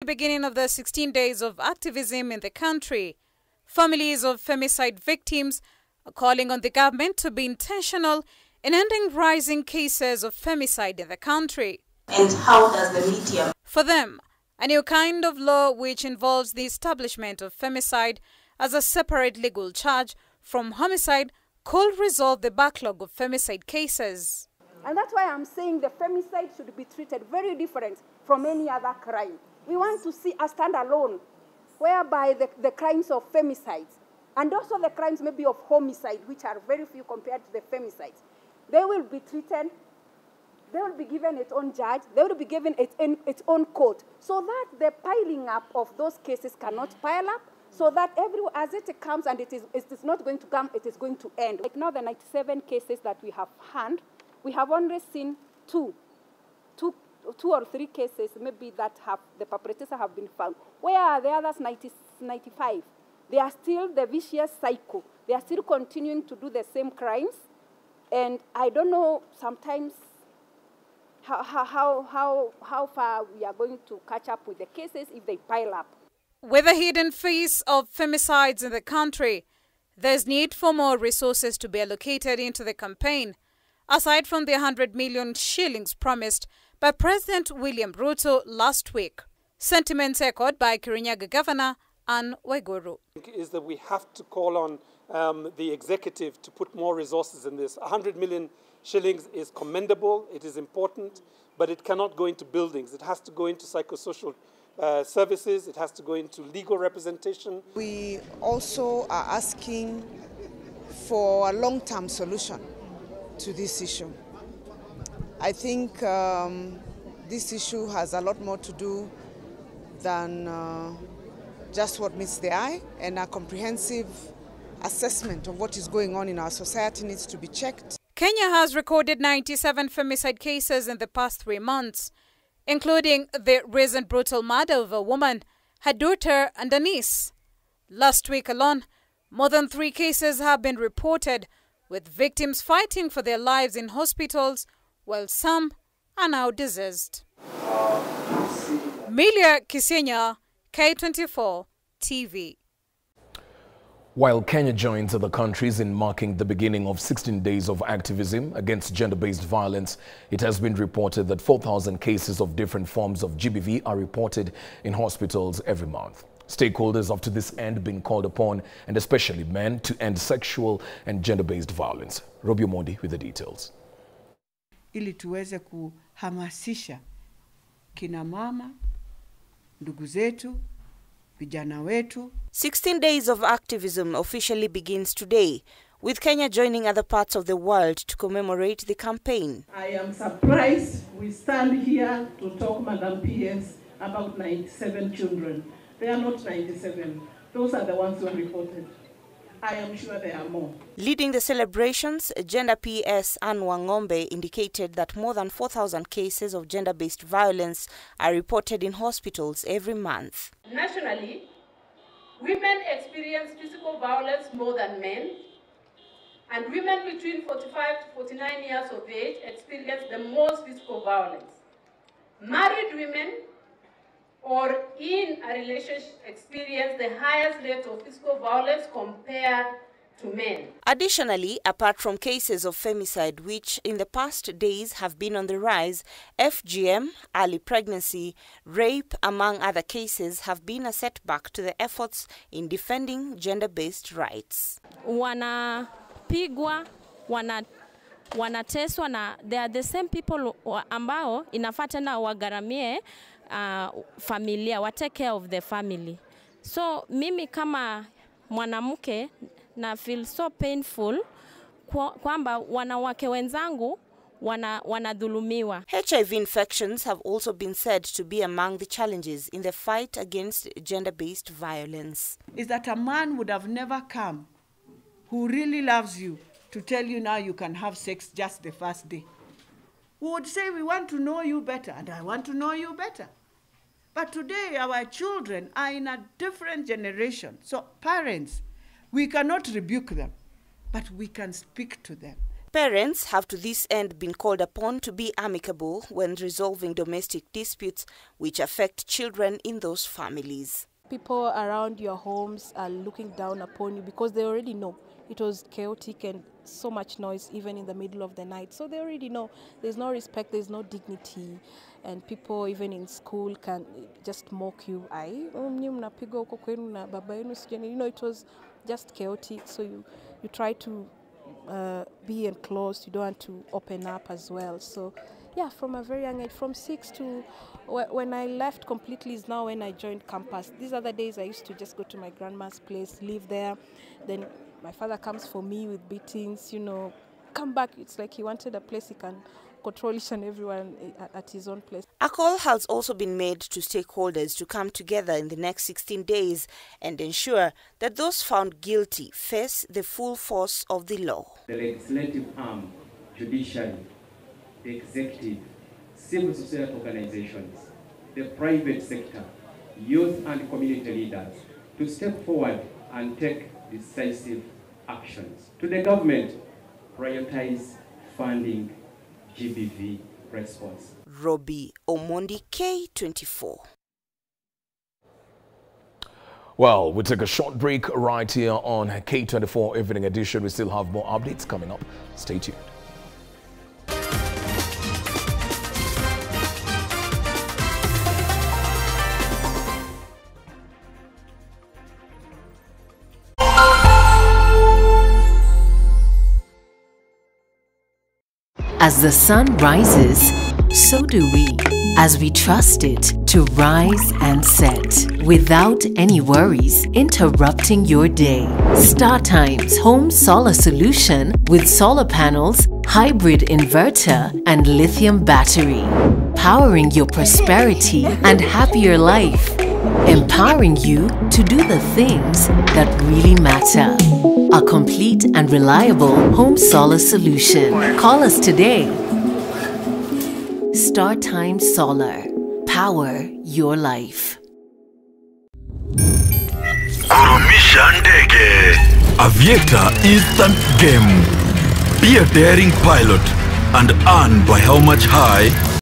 beginning of the 16 days of activism in the country, families of femicide victims are calling on the government to be intentional in ending rising cases of femicide in the country. And how does the media? For them, a new kind of law which involves the establishment of femicide as a separate legal charge from homicide could resolve the backlog of femicide cases. And that's why I'm saying the femicide should be treated very different from any other crime. We want to see a standalone whereby the crimes of femicides and also the crimes maybe of homicide, which are very few compared to the femicides, they will be treated, they will be given its own judge, they will be given its own court, so that the piling up of those cases cannot pile up, so that as it comes and it is not going to come, it is going to end. Like now the 97 cases that we have had, we have only seen two or three cases maybe that the perpetrators have been found. Where are the others 95? They are still the vicious cycle. They are still continuing to do the same crimes. And I don't know sometimes how far we are going to catch up with the cases if they pile up. With the hidden face of femicides in the country, there's need for more resources to be allocated into the campaign, aside from the 100 million shillings promised by President William Ruto last week. Sentiments echoed by Kirinyaga Governor Anne Waiguru. Is that we have to call on the executive to put more resources in this. 100 million shillings is commendable, it is important, but it cannot go into buildings. It has to go into psychosocial services, it has to go into legal representation. We also are asking for a long-term solution to this issue. I think this issue has a lot more to do than just what meets the eye, and a comprehensive assessment of what is going on in our society needs to be checked. Kenya has recorded 97 femicide cases in the past 3 months, including the recent brutal murder of a woman, her daughter and a niece. Last week alone, more than 3 cases have been reported, with victims fighting for their lives in hospitals, while some are now deceased. Milia Kisenya, K24 TV. While Kenya joins other countries in marking the beginning of 16 days of activism against gender-based violence, it has been reported that 4,000 cases of different forms of GBV are reported in hospitals every month. Stakeholders have to this end been called upon, and especially men, to end sexual and gender-based violence. Robbie Mondi with the details. Ili tuweze kuhamasisha kina mama, ndugu zetu, vijana wetu. 16 days of activism officially begins today, with Kenya joining other parts of the world to commemorate the campaign. I am surprised we stand here to talk, Madam PS, about 97 children. They are not 97. Those are the ones who are reported. I am sure there are more. Leading the celebrations, Gender PS Anne Wangombe indicated that more than 4,000 cases of gender-based violence are reported in hospitals every month. Nationally, women experience physical violence more than men, and women between 45 to 49 years of age experience the most physical violence. Married women or in a relationship experience the highest rate of physical violence compared to men. Additionally, apart from cases of femicide, which in the past days have been on the rise, FGM, early pregnancy, rape, among other cases, have been a setback to the efforts in defending gender-based rights. Wanapigwa, wanateswa, na they are the same people ambao inafaa tena wagaramie familia, wa take care of the family. So mimi kama mwanamke na feel so painful kwamba wanawake wenzangu wanadhulumiwa. HIV infections have also been said to be among the challenges in the fight against gender-based violence. Is that a man would have never come who really loves you to tell you now you can have sex just the first day. Who would say, we want to know you better, and I want to know you better. But today our children are in a different generation. So parents, we cannot rebuke them, but we can speak to them Parents have to this end been called upon to be amicable when resolving domestic disputes which affect children in those families. People around your homes are looking down upon you because they already know it was chaotic and so much noise even in the middle of the night. So they already know there's no respect, there's no dignity, and people even in school can just mock you. You know, it was just chaotic, so you try to be enclosed, you don't want to open up as well. So yeah, from a very young age, from 6 to when I left completely is now when I joined campus. These other days I used to just go to my grandma's place, live there, then my father comes for me with beatings, you know, come back. It's like he wanted a place he can control each and everyone at his own place. A call has also been made to stakeholders to come together in the next 16 days and ensure that those found guilty face the full force of the law. The legislative arm, judiciary, the executive, civil society organizations, the private sector, youth and community leaders to step forward and take decisive actions. To the government, prioritize funding GBV response. Robbie Omondi, K24. Well, we take a short break right here on K24 Evening Edition. We still have more updates coming up. Stay tuned. As the sun rises, so do we, as we trust it to rise and set without any worries interrupting your day. StarTime's home solar solution with solar panels, hybrid inverter, and lithium battery, powering your prosperity and happier life, empowering you to do the things that really matter. A complete and reliable home solar solution. Call us today. StarTime Solar. Power your life. Kurumisha ndege. Aviator instant game. Be a daring pilot and earn by how much high